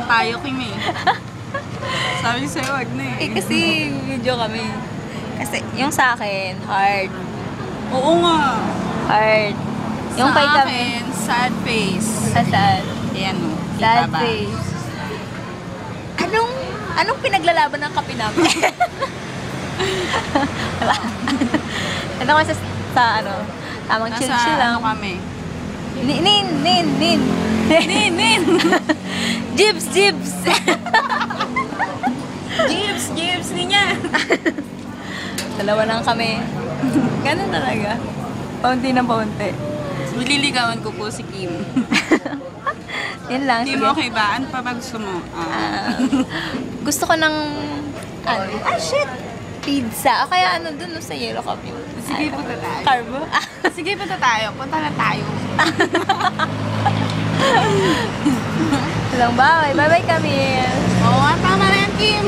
tayo, Kim eh. Sabi sa'yo, wag na eh. Kasi video kami. Kasi yung sa akin, hard. Oo nga. Hard. Yung sa kay kami. akin, sad face. Sad. Ayan o. Sad face. Anong pinaglalaban ng kape namin? Wala. Ito kasi sa tamang chill-chill lang. Ano kami? Nin. Nin! Jibs! Jibs niya! Dalawa lang kami. Ganun talaga. Paunti ng paunti. Liligawan ko po si Kim. Yun lang. Kim, Sige. okay ba? Ano pa ba gusto mo? Gusto ko ng shit! Pizza. Kaya dun sa Yellow Cup yun. Sige, punta tayo. Carbo? Sige, punta tayo. Punta na tayo. Walang bawal. Bye-bye kami. Oo, tama na yan, Kim.